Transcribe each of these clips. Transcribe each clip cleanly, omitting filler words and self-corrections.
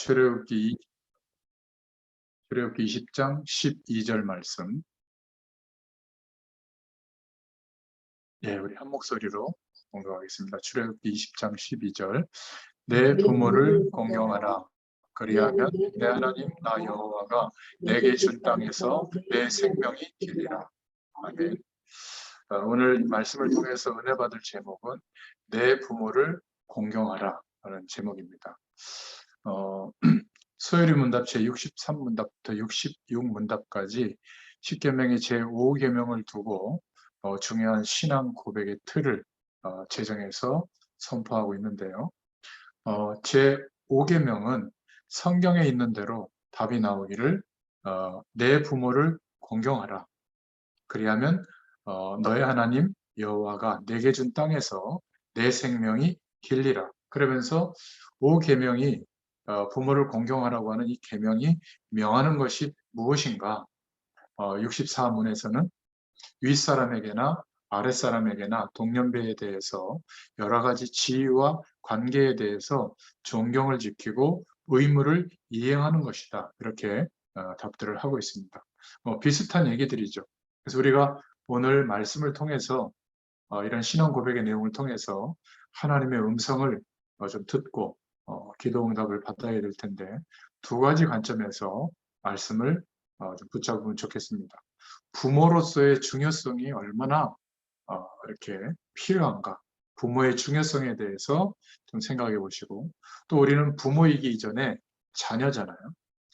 출애굽기 20장 12절 말씀. 우리 한 목소리로 공독하겠습니다. 출애굽기 20장 12절. 내 부모를 공경하라. 그리하면 내 하나님 나 여호와가 내게 준 땅에서 내 생명이 길리라. 아멘. 오늘 말씀을 통해서 은혜 받을 제목은 내 부모를 공경하라 라는 제목입니다. 소요리 문답 제63문답부터 66문답까지 십계명의 제5계명을 두고 중요한 신앙 고백의 틀을 제정해서 선포하고 있는데요. 제5계명은 성경에 있는 대로 답이 나오기를 내 부모를 공경하라. 그리하면 너의 하나님 여호와가 내게 준 땅에서 내 생명이 길리라. 그러면서 5계명이 부모를 공경하라고 하는 이 계명이 명하는 것이 무엇인가? 64문에서는 윗사람에게나 아랫사람에게나 동년배에 대해서 여러 가지 지위와 관계에 대해서 존경을 지키고 의무를 이행하는 것이다. 이렇게 답들을 하고 있습니다. 비슷한 얘기들이죠. 그래서 우리가 오늘 말씀을 통해서 이런 신앙 고백의 내용을 통해서 하나님의 음성을 좀 듣고 기도 응답을 받아야 될 텐데 두 가지 관점에서 말씀을 좀 붙잡으면 좋겠습니다. 부모로서의 중요성이 얼마나 이렇게 필요한가, 부모의 중요성에 대해서 좀 생각해 보시고, 또 우리는 부모이기 이전에 자녀잖아요.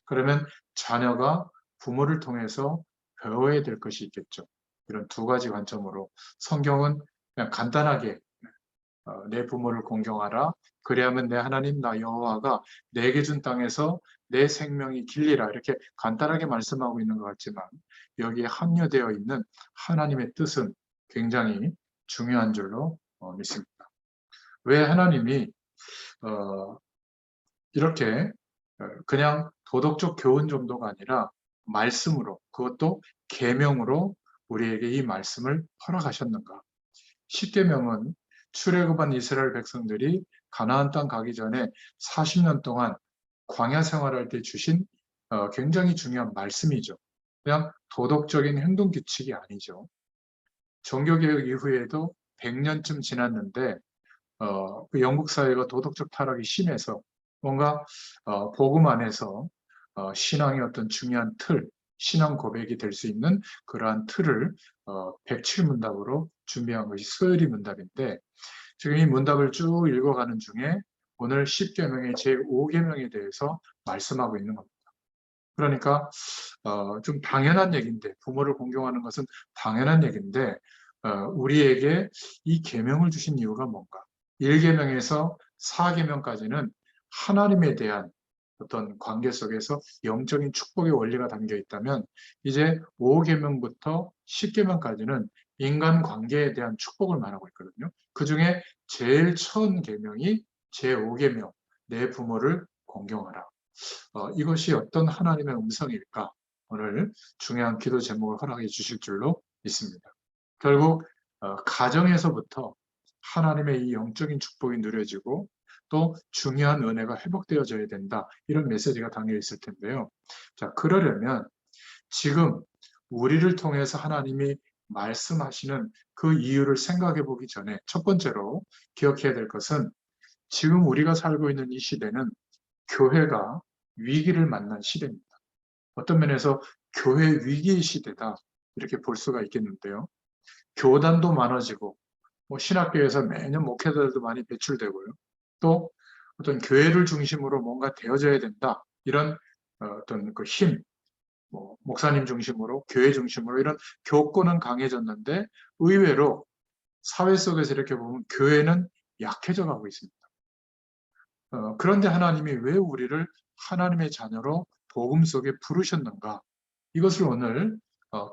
그러면 자녀가 부모를 통해서 배워야 될 것이 있겠죠. 이런 두 가지 관점으로 성경은 그냥 간단하게 내 부모를 공경하라. 그리하면 내 하나님 나 여호와가 내게 준 땅에서 내 생명이 길리라. 이렇게 간단하게 말씀하고 있는 것 같지만 여기에 함유되어 있는 하나님의 뜻은 굉장히 중요한 줄로 믿습니다. 왜 하나님이 이렇게 그냥 도덕적 교훈 정도가 아니라 말씀으로, 그것도 계명으로 우리에게 이 말씀을 허락하셨는가? 십계명은 출애굽한 이스라엘 백성들이 가나안 땅 가기 전에 40년 동안 광야 생활할 때 주신 굉장히 중요한 말씀이죠. 그냥 도덕적인 행동 규칙이 아니죠. 종교개혁 이후에도 100년쯤 지났는데 그 영국 사회가 도덕적 타락이 심해서 뭔가 복음 안에서 신앙의 어떤 중요한 틀, 신앙 고백이 될 수 있는 그러한 틀을 107문답으로 준비한 것이 소요리 문답인데, 지금 이 문답을 쭉 읽어가는 중에 오늘 10계명의 제5계명에 대해서 말씀하고 있는 겁니다. 그러니까 좀 당연한 얘기인데, 부모를 공경하는 것은 당연한 얘기인데 우리에게 이 계명을 주신 이유가 뭔가? 1계명에서 4계명까지는 하나님에 대한 어떤 관계 속에서 영적인 축복의 원리가 담겨 있다면, 이제 5계명부터 10계명까지는 인간 관계에 대한 축복을 말하고 있거든요. 그 중에 제일 처음 계명이 제5계명, 내 부모를 공경하라. 이것이 어떤 하나님의 음성일까? 오늘 중요한 기도 제목을 허락해 주실 줄로 믿습니다. 결국 가정에서부터 하나님의 이 영적인 축복이 누려지고 또 중요한 은혜가 회복되어져야 된다. 이런 메시지가 담겨 있을 텐데요. 자, 그러려면 지금 우리를 통해서 하나님이 말씀하시는 그 이유를 생각해 보기 전에 첫 번째로 기억해야 될 것은, 지금 우리가 살고 있는 이 시대는 교회가 위기를 만난 시대입니다. 어떤 면에서 교회 위기의 시대다, 이렇게 볼 수가 있겠는데요. 교단도 많아지고 신학교에서 매년 목회자들도 많이 배출되고요. 또 어떤 교회를 중심으로 뭔가 되어져야 된다, 이런 어떤 그 힘, 목사님 중심으로, 교회 중심으로 이런 교권은 강해졌는데 의외로 사회 속에서 이렇게 보면 교회는 약해져 가고 있습니다. 그런데 하나님이 왜 우리를 하나님의 자녀로 복음 속에 부르셨는가? 이것을 오늘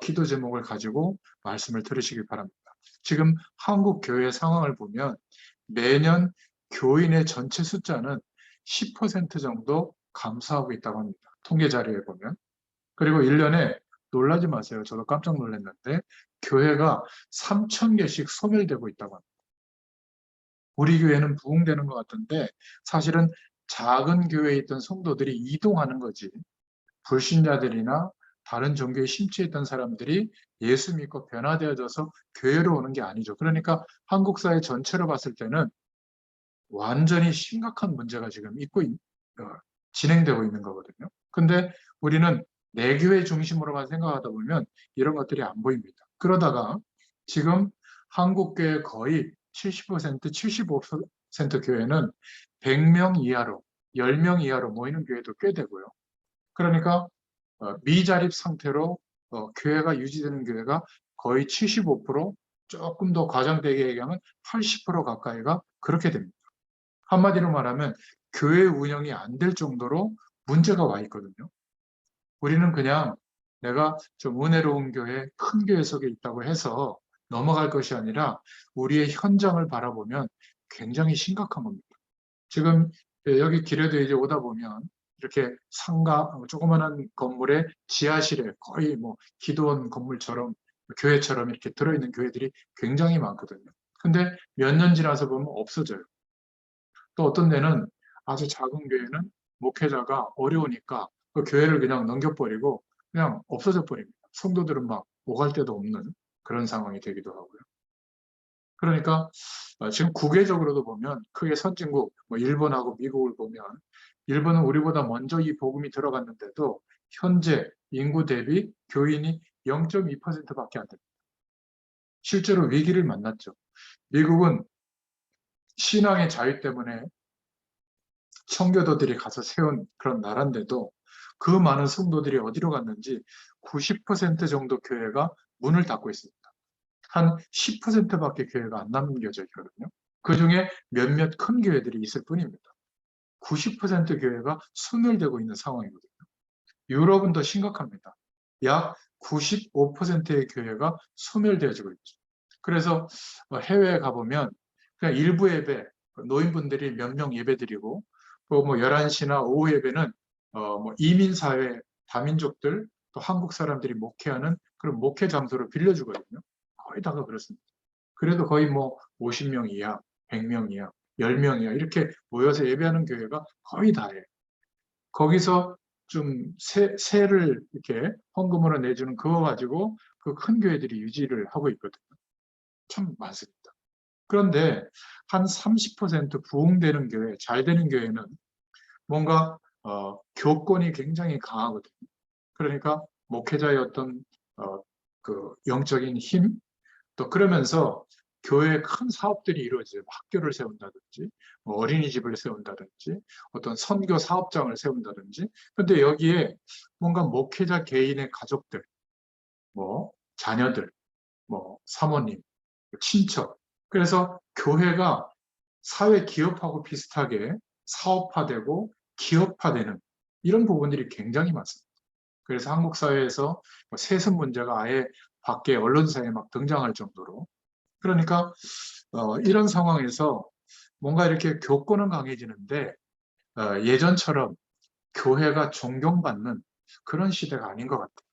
기도 제목을 가지고 말씀을 들으시기 바랍니다. 지금 한국 교회 상황을 보면 매년 교인의 전체 숫자는 10% 정도 감소하고 있다고 합니다. 통계 자료에 보면. 그리고 1년에, 놀라지 마세요. 저도 깜짝 놀랐는데 교회가 3,000개씩 소멸되고 있다고 합니다. 우리 교회는 부흥되는 것 같은데 사실은 작은 교회에 있던 성도들이 이동하는 거지. 불신자들이나 다른 종교에 심취했던 사람들이 예수 믿고 변화되어져서 교회로 오는 게 아니죠. 그러니까 한국 사회 전체로 봤을 때는 완전히 심각한 문제가 지금 진행되고 있는 거거든요. 근데 우리는 내 교회 중심으로만 생각하다 보면 이런 것들이 안 보입니다. 그러다가 지금 한국 교회 거의 70%, 75% 교회는 100명 이하로, 10명 이하로 모이는 교회도 꽤 되고요. 그러니까 미자립 상태로 교회가 유지되는 교회가 거의 75%, 조금 더 과장되게 얘기하면 80% 가까이가 그렇게 됩니다. 한마디로 말하면 교회 운영이 안 될 정도로 문제가 와 있거든요. 우리는 그냥 내가 좀 은혜로운 교회, 큰 교회 속에 있다고 해서 넘어갈 것이 아니라 우리의 현장을 바라보면 굉장히 심각한 겁니다. 지금 여기 길에도 이제 오다 보면 이렇게 상가, 조그마한 건물의 지하실에 거의 뭐 기도원 건물처럼 교회처럼 이렇게 들어있는 교회들이 굉장히 많거든요. 근데 몇 년 지나서 보면 없어져요. 또 어떤 데는 아주 작은 교회는 목회자가 어려우니까 그 교회를 그냥 넘겨버리고 그냥 없어져 버립니다. 성도들은 막 오갈 데도 없는 그런 상황이 되기도 하고요. 그러니까 지금 국외적으로도 보면 크게 선진국, 뭐 일본하고 미국을 보면 일본은 우리보다 먼저 이 복음이 들어갔는데도 현재 인구 대비 교인이 0.2%밖에 안 됩니다. 실제로 위기를 만났죠. 미국은 신앙의 자유 때문에 청교도들이 가서 세운 그런 나라인데도 그 많은 성도들이 어디로 갔는지 90% 정도 교회가 문을 닫고 있습니다. 한 10%밖에 교회가 안 남겨져 있거든요. 그 중에 몇몇 큰 교회들이 있을 뿐입니다. 90% 교회가 소멸되고 있는 상황이거든요. 유럽은 더 심각합니다. 약 95%의 교회가 소멸되어지고 있죠. 그래서 해외에 가보면 그냥 일부 예배, 노인분들이 몇 명 예배 드리고 또 뭐 11시나 오후 예배는 뭐 이민사회, 다민족들, 또 한국 사람들이 목회하는 그런 목회 장소를 빌려주거든요. 거의 다가 그렇습니다. 그래도 거의 뭐 50명 이하, 100명 이하, 10명 이하 이렇게 모여서 예배하는 교회가 거의 다예요. 거기서 좀 세를 이렇게 헌금으로 내주는 그거 가지고 그 큰 교회들이 유지를 하고 있거든요. 참 많습니다. 그런데 한 30% 부흥되는 교회, 잘 되는 교회는 뭔가 교권이 굉장히 강하거든요. 그러니까 목회자의 어떤 그 영적인 힘, 또 그러면서 교회에 큰 사업들이 이루어져요. 학교를 세운다든지, 뭐 어린이집을 세운다든지, 어떤 선교 사업장을 세운다든지. 근데 여기에 뭔가 목회자 개인의 가족들, 뭐 자녀들, 뭐 사모님, 친척. 그래서 교회가 사회 기업하고 비슷하게 사업화되고 기업화되는 이런 부분들이 굉장히 많습니다. 그래서 한국 사회에서 세습 문제가 아예 밖에 언론사에 막 등장할 정도로 그러니까 이런 상황에서 뭔가 이렇게 교권은 강해지는데 예전처럼 교회가 존경받는 그런 시대가 아닌 것 같아요.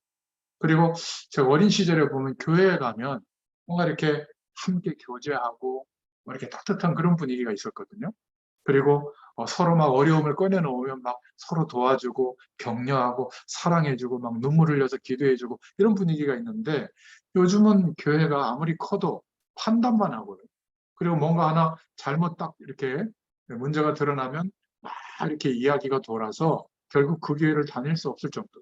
그리고 제가 어린 시절에 보면 교회에 가면 뭔가 이렇게 함께 교제하고 뭐 이렇게 따뜻한 그런 분위기가 있었거든요. 그리고 서로 막 어려움을 꺼내놓으면 막 서로 도와주고 격려하고 사랑해주고 막 눈물 흘려서 기도해주고 이런 분위기가 있는데 요즘은 교회가 아무리 커도 판단만 하고요. 그리고 뭔가 하나 잘못 딱 이렇게 문제가 드러나면 막 이렇게 이야기가 돌아서 결국 그 교회를 다닐 수 없을 정도.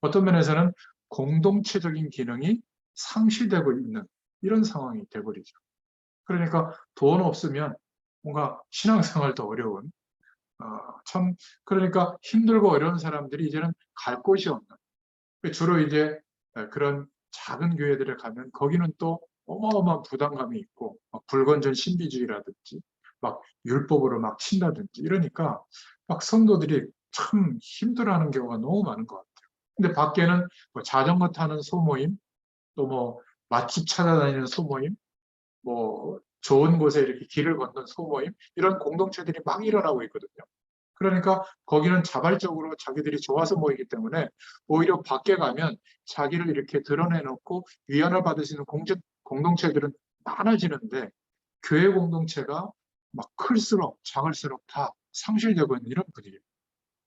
어떤 면에서는 공동체적인 기능이 상실되고 있는 이런 상황이 돼버리죠. 그러니까 돈 없으면 뭔가 신앙생활도 어려운 참 그러니까 힘들고 어려운 사람들이 이제는 갈 곳이 없는 주로 이제 그런 작은 교회들에 가면 거기는 또 어마어마한 부담감이 있고 막 불건전 신비주의라든지 막 율법으로 막 친다든지 이러니까 막 성도들이 참 힘들어하는 경우가 너무 많은 것 같아요. 근데 밖에는 뭐 자전거 타는 소모임 또 뭐 맛집 찾아다니는 소모임 뭐 좋은 곳에 이렇게 길을 걷는 소모임 이런 공동체들이 막 일어나고 있거든요. 그러니까 거기는 자발적으로 자기들이 좋아서 모이기 때문에 오히려 밖에 가면 자기를 이렇게 드러내놓고 위안을 받을 수 있는 공동체들은 많아지는데 교회 공동체가 막 클수록 작을수록 다 상실되고 있는 이런 분위기예요.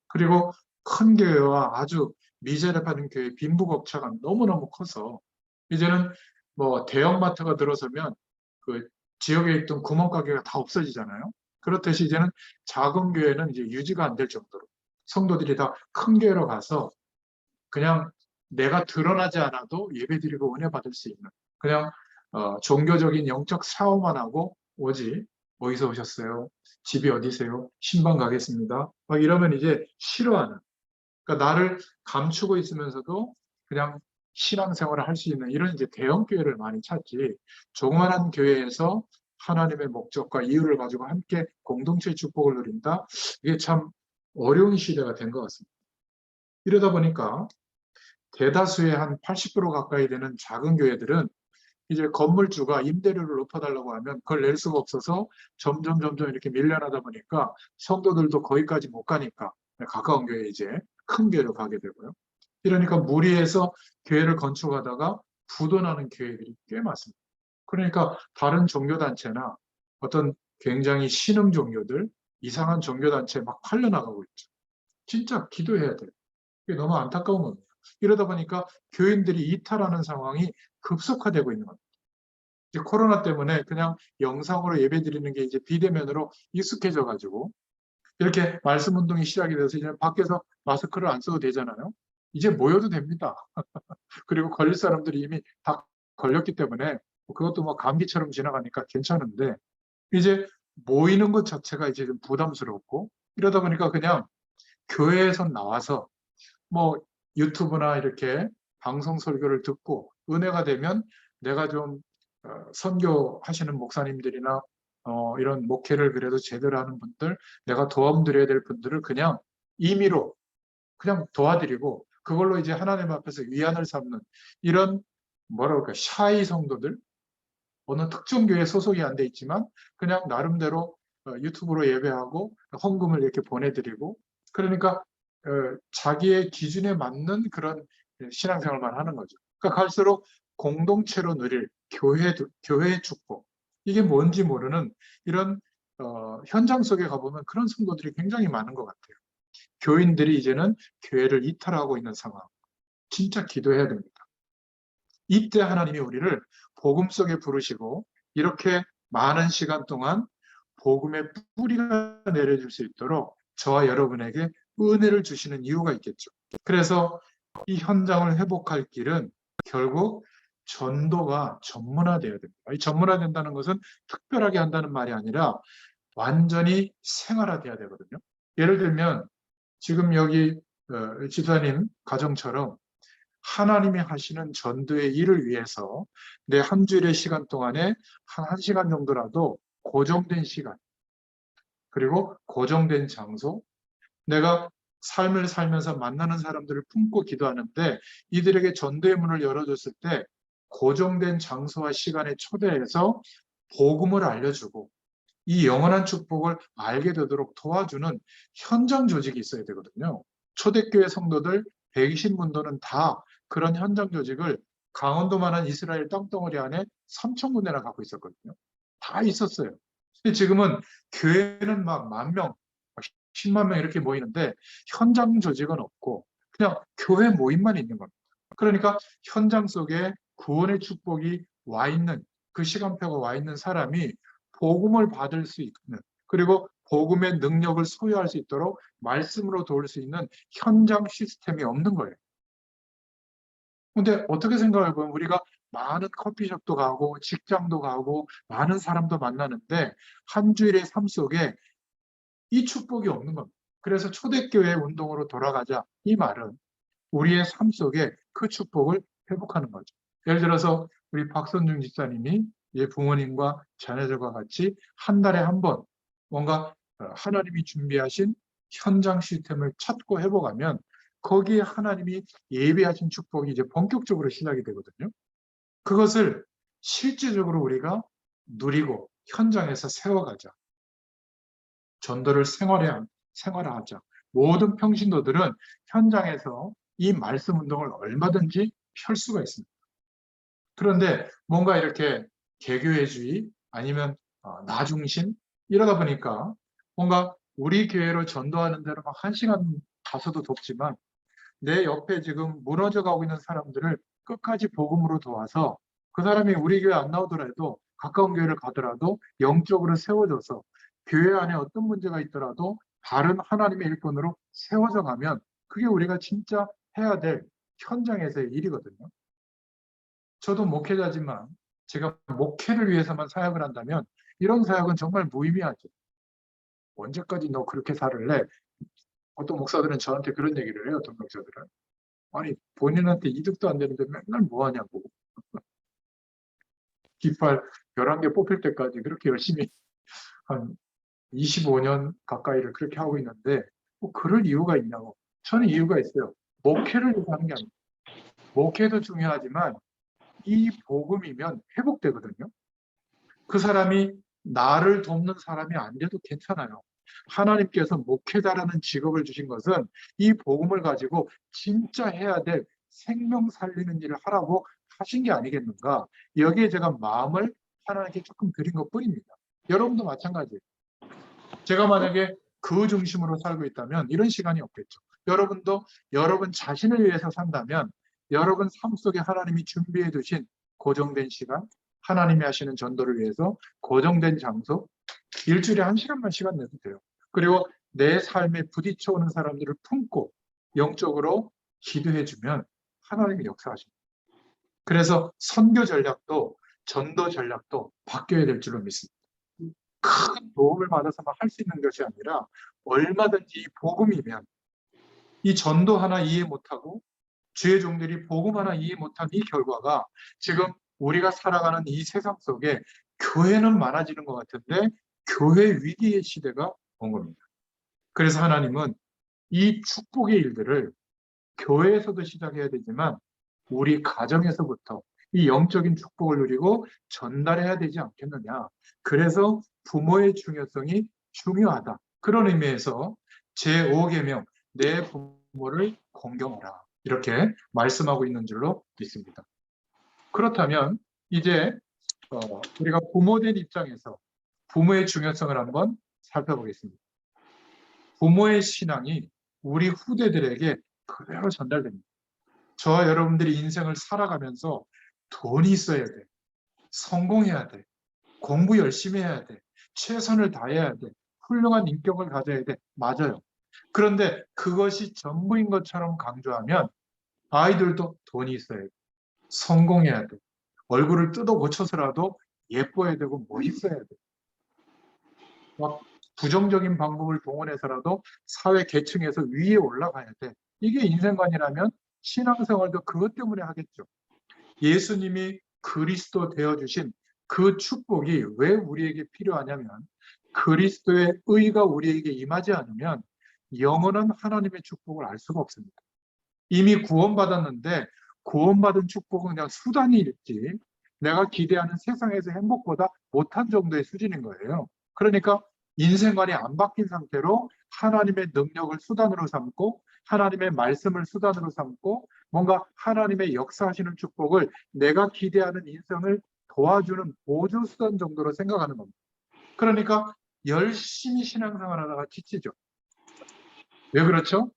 그리고 큰 교회와 아주 미자립하는 교회 빈부격차가 너무너무 커서 이제는 뭐 대형마트가 들어서면 그 지역에 있던 구멍가게가 다 없어지잖아요. 그렇듯이 이제는 작은 교회는 이제 유지가 안 될 정도로 성도들이 다 큰 교회로 가서 그냥 내가 드러나지 않아도 예배드리고 은혜 받을 수 있는 그냥 종교적인 영적 샤워만 하고 오지. 어디서 오셨어요? 집이 어디세요? 신방 가겠습니다. 막 이러면 이제 싫어하는. 그러니까 나를 감추고 있으면서도 그냥 신앙생활을 할 수 있는 이런 이제 대형 교회를 많이 찾지. 조그만한 교회에서 하나님의 목적과 이유를 가지고 함께 공동체의 축복을 누린다. 이게 참 어려운 시대가 된 것 같습니다. 이러다 보니까 대다수의 한 80% 가까이 되는 작은 교회들은 이제 건물주가 임대료를 높여달라고 하면 그걸 낼 수가 없어서 점점 이렇게 밀려나다 보니까 성도들도 거기까지 못 가니까 가까운 교회에 이제 큰 교회로 가게 되고요. 이러니까 무리해서 교회를 건축하다가 부도나는 교회들이 꽤 많습니다. 그러니까 다른 종교단체나 어떤 굉장히 신흥 종교들, 이상한 종교단체 막 팔려나가고 있죠. 진짜 기도해야 돼요. 이게 너무 안타까운 겁니다. 이러다 보니까 교인들이 이탈하는 상황이 급속화되고 있는 겁니다. 이제 코로나 때문에 그냥 영상으로 예배드리는 게 이제 비대면으로 익숙해져 가지고 이렇게 말씀 운동이 시작이 돼서 이제 밖에서 마스크를 안 써도 되잖아요. 이제 모여도 됩니다. 그리고 걸릴 사람들이 이미 다 걸렸기 때문에 그것도 뭐 감기처럼 지나가니까 괜찮은데 이제 모이는 것 자체가 이제 좀 부담스럽고 이러다 보니까 그냥 교회에서 나와서 뭐 유튜브나 이렇게 방송 설교를 듣고 은혜가 되면 내가 좀 선교하시는 목사님들이나 이런 목회를 그래도 제대로 하는 분들, 내가 도움드려야 될 분들을 그냥 임의로 그냥 도와드리고 그걸로 이제 하나님 앞에서 위안을 삼는 이런 뭐라 그럴까 샤이 성도들, 어느 특정 교회 소속이 안 돼 있지만 그냥 나름대로 유튜브로 예배하고 헌금을 이렇게 보내드리고 그러니까 자기의 기준에 맞는 그런 신앙생활만 하는 거죠. 그러니까 갈수록 공동체로 누릴 교회의 축복 이게 뭔지 모르는 이런 현장 속에 가보면 그런 성도들이 굉장히 많은 것 같아요. 교인들이 이제는 교회를 이탈하고 있는 상황. 진짜 기도해야 됩니다. 이때 하나님이 우리를 복음 속에 부르시고 이렇게 많은 시간 동안 복음의 뿌리가 내려질 수 있도록 저와 여러분에게 은혜를 주시는 이유가 있겠죠. 그래서 이 현장을 회복할 길은 결국 전도가 전문화되어야 됩니다. 이 전문화된다는 것은 특별하게 한다는 말이 아니라 완전히 생활화돼야 되거든요. 예를 들면 지금 여기 지사님 가정처럼 하나님이 하시는 전도의 일을 위해서 내 한 주일의 시간 동안에 한 1시간 정도라도 고정된 시간, 그리고 고정된 장소, 내가 삶을 살면서 만나는 사람들을 품고 기도하는데 이들에게 전도의 문을 열어줬을 때 고정된 장소와 시간에 초대해서 복음을 알려주고 이 영원한 축복을 알게 되도록 도와주는 현장 조직이 있어야 되거든요. 초대교회 성도들 120문도는 다 그런 현장 조직을 강원도만한 이스라엘 땅덩어리 안에 3,000군데나 갖고 있었거든요. 다 있었어요. 근데 지금은 교회는 막 10,000명, 10만 명 이렇게 모이는데 현장 조직은 없고 그냥 교회 모임만 있는 겁니다. 그러니까 현장 속에 구원의 축복이 와 있는 그 시간표가 와 있는 사람이 복음을 받을 수 있는 그리고 복음의 능력을 소유할 수 있도록 말씀으로 도울 수 있는 현장 시스템이 없는 거예요. 근데 어떻게 생각해 보면 우리가 많은 커피숍도 가고 직장도 가고 많은 사람도 만나는데 한 주일의 삶 속에 이 축복이 없는 겁니다. 그래서 초대교회 운동으로 돌아가자 이 말은 우리의 삶 속에 그 축복을 회복하는 거죠. 예를 들어서 우리 박선중 집사님이 부모님과 자녀들과 같이 한 달에 한 번 뭔가 하나님이 준비하신 현장 시스템을 찾고 회복하면 거기에 하나님이 예비하신 축복이 이제 본격적으로 시작이 되거든요. 그것을 실질적으로 우리가 누리고 현장에서 세워가자. 전도를 생활화하자. 모든 평신도들은 현장에서 이 말씀 운동을 얼마든지 펼 수가 있습니다. 그런데 뭔가 이렇게 개교회주의 아니면 나 중심 이러다 보니까 뭔가 우리 교회로 전도하는 대로 막 1시간 가서도 돕지만 내 옆에 지금 무너져 가고 있는 사람들을 끝까지 복음으로 도와서 그 사람이 우리 교회 안 나오더라도 가까운 교회를 가더라도 영적으로 세워져서 교회 안에 어떤 문제가 있더라도 바른 하나님의 일꾼으로 세워져 가면 그게 우리가 진짜 해야 될 현장에서의 일이거든요. 저도 목회자지만 제가 목회를 위해서만 사역을 한다면 이런 사역은 정말 무의미하죠. 언제까지 너 그렇게 살을래? 어떤 목사들은 저한테 그런 얘기를 해요. 어떤 목사들은. 아니 본인한테 이득도 안 되는데 맨날 뭐 하냐고. 깃발 11개 뽑힐 때까지 그렇게 열심히 한 25년 가까이를 그렇게 하고 있는데 뭐 그럴 이유가 있냐고. 저는 이유가 있어요. 목회를 위해서 하는 게 아니에요. 목회도 중요하지만 이 복음이면 회복되거든요. 그 사람이 나를 돕는 사람이 안 돼도 괜찮아요. 하나님께서 목회자라는 직업을 주신 것은 이 복음을 가지고 진짜 해야 될 생명 살리는 일을 하라고 하신 게 아니겠는가. 여기에 제가 마음을 하나님께 조금 드린 것 뿐입니다. 여러분도 마찬가지예요. 제가 만약에 그 중심으로 살고 있다면 이런 시간이 없겠죠. 여러분도 여러분 자신을 위해서 산다면 여러분 삶 속에 하나님이 준비해 두신 고정된 시간, 하나님이 하시는 전도를 위해서 고정된 장소, 일주일에 1시간만 시간 내도 돼요. 그리고 내 삶에 부딪혀오는 사람들을 품고 영적으로 기도해주면 하나님이 역사하십니다. 그래서 선교 전략도 전도 전략도 바뀌어야 될 줄로 믿습니다. 큰 도움을 받아서만 할 수 있는 것이 아니라 얼마든지 이 복음이면 이 전도 하나 이해 못하고 주의 종들이 복음 하나 이해 못한 이 결과가 지금 우리가 살아가는 이 세상 속에 교회는 많아지는 것 같은데 교회 위기의 시대가 온 겁니다. 그래서 하나님은 이 축복의 일들을 교회에서도 시작해야 되지만 우리 가정에서부터 이 영적인 축복을 누리고 전달해야 되지 않겠느냐. 그래서 부모의 중요성이 중요하다. 그런 의미에서 제5계명 내 부모를 공경하라. 이렇게 말씀하고 있는 줄로 믿습니다. 그렇다면 이제 우리가 부모된 입장에서 부모의 중요성을 한번 살펴보겠습니다. 부모의 신앙이 우리 후대들에게 그대로 전달됩니다. 저와 여러분들이 인생을 살아가면서 돈이 있어야 돼. 성공해야 돼. 공부 열심히 해야 돼. 최선을 다해야 돼. 훌륭한 인격을 가져야 돼. 맞아요. 그런데 그것이 전부인 것처럼 강조하면 아이들도 돈이 있어야 돼. 성공해야 돼. 얼굴을 뜯어 고쳐서라도 예뻐야 되고 멋있어야 돼. 막 부정적인 방법을 동원해서라도 사회 계층에서 위에 올라가야 돼. 이게 인생관이라면 신앙생활도 그것 때문에 하겠죠. 예수님이 그리스도 되어주신 그 축복이 왜 우리에게 필요하냐면 그리스도의 의가 우리에게 임하지 않으면 영원한 하나님의 축복을 알 수가 없습니다. 이미 구원받았는데 구원받은 축복은 그냥 수단이지 내가 기대하는 세상에서 행복보다 못한 정도의 수준인 거예요. 그러니까 인생관이 안 바뀐 상태로 하나님의 능력을 수단으로 삼고 하나님의 말씀을 수단으로 삼고 뭔가 하나님의 역사하시는 축복을 내가 기대하는 인생을 도와주는 보조 수단 정도로 생각하는 겁니다. 그러니까 열심히 신앙생활하다가 지치죠. 왜 그렇죠?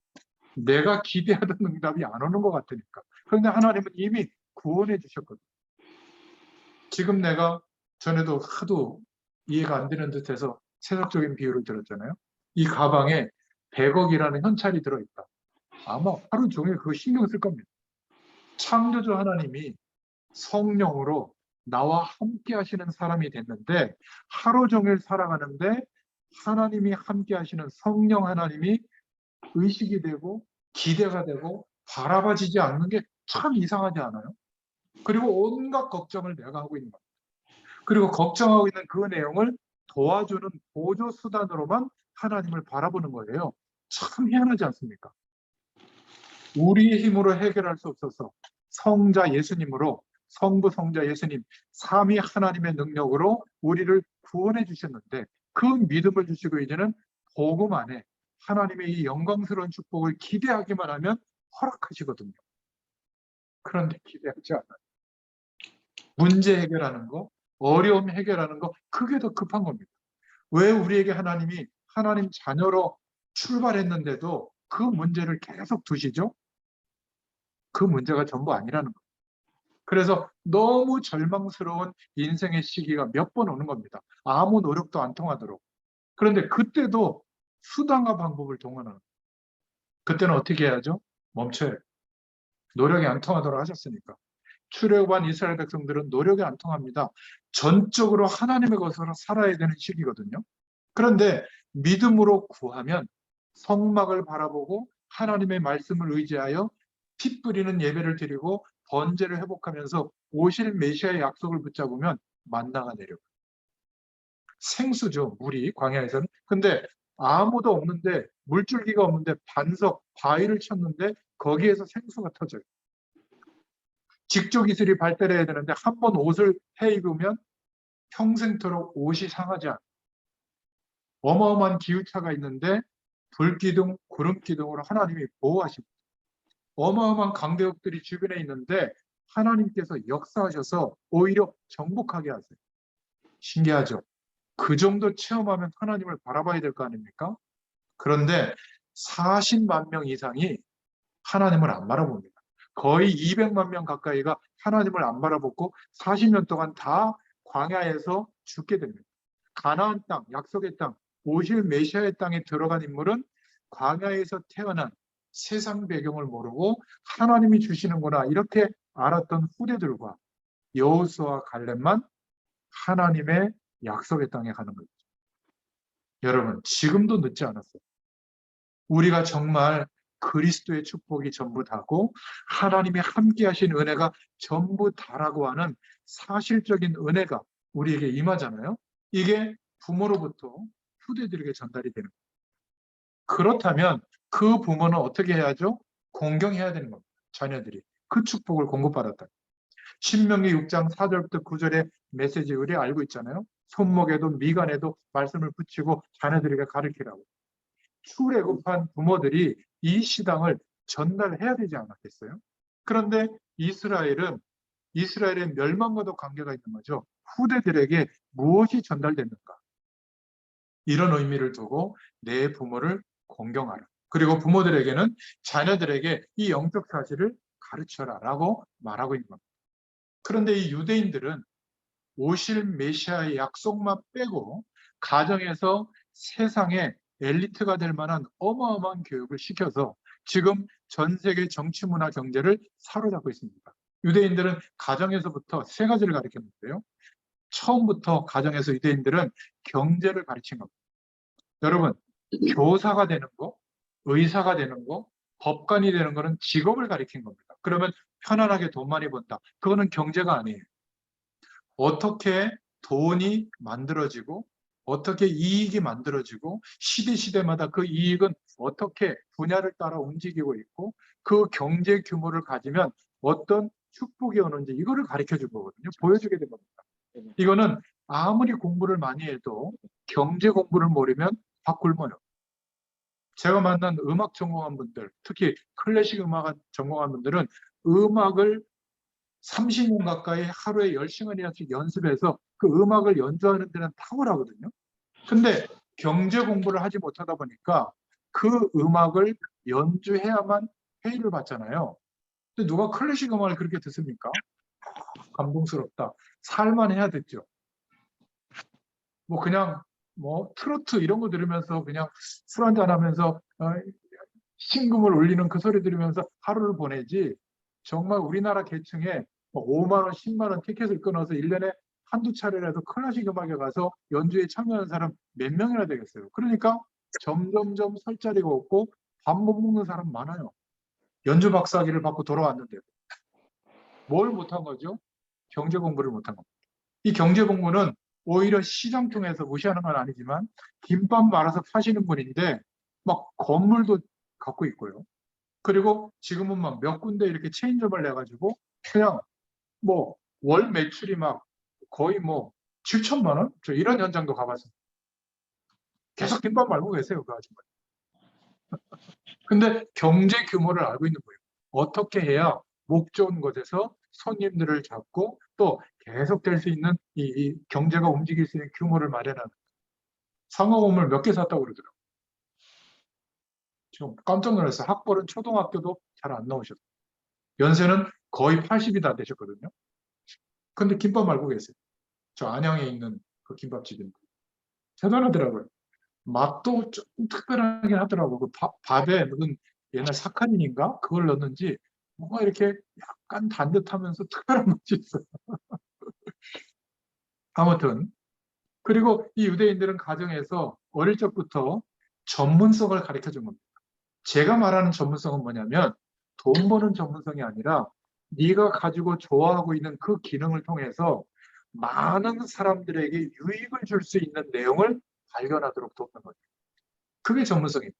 내가 기대하던 응답이 안 오는 것 같으니까. 그런데 하나님은 이미 구원해 주셨거든요. 지금 내가 전에도 하도 이해가 안 되는 듯해서 세속적인 비유를 들었잖아요. 이 가방에 100억이라는 현찰이 들어있다. 아마 하루 종일 그거 신경 쓸 겁니다. 창조주 하나님이 성령으로 나와 함께 하시는 사람이 됐는데 하루 종일 살아가는데 하나님이 함께 하시는 성령 하나님이 의식이 되고 기대가 되고 바라봐지지 않는 게 참 이상하지 않아요? 그리고 온갖 걱정을 내가 하고 있는 겁니다. 그리고 걱정하고 있는 그 내용을 도와주는 보조 수단으로만 하나님을 바라보는 거예요. 참 희한하지 않습니까? 우리의 힘으로 해결할 수 없어서 성자 예수님으로 성부 성자 예수님 삼위 하나님의 능력으로 우리를 구원해 주셨는데 그 믿음을 주시고 이제는 복음 안에 하나님의 이 영광스러운 축복을 기대하기만 하면 허락하시거든요. 그런데 기대하지 않아요. 문제 해결하는 거, 어려움 해결하는 거 그게 더 급한 겁니다. 왜 우리에게 하나님이 하나님 자녀로 출발했는데도 그 문제를 계속 두시죠? 그 문제가 전부 아니라는 거예요. 그래서 너무 절망스러운 인생의 시기가 몇 번 오는 겁니다. 아무 노력도 안 통하도록. 그런데 그때도 수단과 방법을 동원하는. 그때는 어떻게 해야죠? 멈춰요. 노력이 안 통하도록 하셨으니까. 출애굽한 이스라엘 백성들은 노력이 안 통합니다. 전적으로 하나님의 것으로 살아야 되는 시기거든요. 그런데 믿음으로 구하면 성막을 바라보고 하나님의 말씀을 의지하여 피 뿌리는 예배를 드리고 번제를 회복하면서 오실 메시아의 약속을 붙잡으면 만나가 내려요. 생수죠, 물이 광야에서는. 근데 아무도 없는데, 물줄기가 없는데 반석, 바위를 쳤는데 거기에서 생수가 터져요. 직조기술이 발달해야 되는데 한 번 옷을 해 입으면 평생토록 옷이 상하지 않아요. 어마어마한 기후차가 있는데 불기둥, 구름기둥으로 하나님이 보호하십니다. 어마어마한 강대국들이 주변에 있는데 하나님께서 역사하셔서 오히려 정복하게 하세요. 신기하죠? 그 정도 체험하면 하나님을 바라봐야 될 거 아닙니까? 그런데 40만 명 이상이 하나님을 안 바라봅니다. 거의 200만 명 가까이가 하나님을 안 바라보고 40년 동안 다 광야에서 죽게 됩니다. 가나안 땅, 약속의 땅, 오실 메시아의 땅에 들어간 인물은 광야에서 태어난 세상 배경을 모르고 하나님이 주시는구나 이렇게 알았던 후대들과 여호수아와 갈렙만 하나님의 약속의 땅에 가는 거죠. 여러분, 지금도 늦지 않았어요. 우리가 정말 그리스도의 축복이 전부 다고 하나님이 함께 하신 은혜가 전부 다라고 하는 사실적인 은혜가 우리에게 임하잖아요. 이게 부모로부터 후대들에게 전달이 되는 거예요. 그렇다면 그 부모는 어떻게 해야죠? 공경해야 되는 겁니다. 자녀들이 그 축복을 공급받았다. 신명기 6장 4절부터 9절의 메시지 우리 알고 있잖아요. 손목에도 미간에도 말씀을 붙이고 자녀들에게 가르치라고. 출애굽한 부모들이 이 시당을 전달해야 되지 않았겠어요? 그런데 이스라엘의 멸망과도 관계가 있는 거죠. 후대들에게 무엇이 전달됐는가? 이런 의미를 두고 내 부모를 공경하라. 그리고 부모들에게는 자녀들에게 이 영적 사실을 가르쳐라 라고 말하고 있는 겁니다. 그런데 이 유대인들은 오실 메시아의 약속만 빼고 가정에서 세상의 엘리트가 될 만한 어마어마한 교육을 시켜서 지금 전 세계 정치, 문화, 경제를 사로잡고 있습니다. 유대인들은 가정에서부터 세 가지를 가르쳤는데요. 처음부터 가정에서 유대인들은 경제를 가르친 겁니다. 여러분, 교사가 되는 거, 의사가 되는 거, 법관이 되는 거는 직업을 가리킨 겁니다. 그러면 편안하게 돈 많이 번다. 그거는 경제가 아니에요. 어떻게 돈이 만들어지고 어떻게 이익이 만들어지고 시대마다 그 이익은 어떻게 분야를 따라 움직이고 있고 그 경제 규모를 가지면 어떤 축복이 오는지 이거를 가르쳐 준 거거든요. 보여주게 된 겁니다. 이거는 아무리 공부를 많이 해도 경제 공부를 모르면 다 굶어요. 제가 만난 음악 전공한 분들, 특히 클래식 음악 전공한 분들은 음악을 30년 가까이 하루에 10시간이나씩 연습해서 그 음악을 연주하는 데는 탁월하거든요. 근데 경제 공부를 하지 못하다 보니까 그 음악을 연주해야만 페이를 받잖아요. 근데 누가 클래식 음악을 그렇게 듣습니까? 감동스럽다. 살만해야 됐죠. 뭐 그냥 뭐 트로트 이런 거 들으면서 그냥 술 한잔 하면서 신금을 울리는 그 소리 들으면서 하루를 보내지 정말 우리나라 계층에 5만 원, 10만 원 티켓을 끊어서 1년에 한두 차례라도 클래식 음악에 가서 연주에 참여하는 사람 몇 명이나 되겠어요. 그러니까 점점점 설 자리가 없고 밥 못 먹는 사람 많아요. 연주 박사학위를 받고 돌아왔는데 뭘 못한 거죠? 경제 공부를 못한 겁니다. 이 경제 공부는 오히려 시장 통해서 무시하는 건 아니지만 김밥 말아서 파시는 분인데 막 건물도 갖고 있고요. 그리고 지금은 막 몇 군데 이렇게 체인점을 내가지고 그냥 뭐 월 매출이 막 거의 뭐 7천만 원? 저 이런 현장도 가봤습니다. 계속 김밥 말고 계세요, 그 아줌마. 근데 경제 규모를 알고 있는 거예요. 어떻게 해야 목 좋은 곳에서 손님들을 잡고 또 계속 될 수 있는 이 경제가 움직일 수 있는 규모를 마련하는. 상어건물 몇 개 샀다고 그러더라고요. 지금 깜짝 놀랐어요. 학벌은 초등학교도 잘 안 나오셨어요. 연세는 거의 80이 다 되셨거든요. 근데 김밥 말고 계세요. 저 안양에 있는 그 김밥집인데. 대단하더라고요. 맛도 조금 특별하긴 하더라고요. 그 밥에 무슨 옛날 사카린인가? 그걸 넣는지 뭔가 이렇게 약간 단듯하면서 특별한 맛이 있어요. 아무튼 그리고 이 유대인들은 가정에서 어릴 적부터 전문성을 가르쳐 준 겁니다. 제가 말하는 전문성은 뭐냐면 돈 버는 전문성이 아니라 네가 가지고 좋아하고 있는 그 기능을 통해서 많은 사람들에게 유익을 줄 수 있는 내용을 발견하도록 돕는 거죠. 그게 전문성입니다.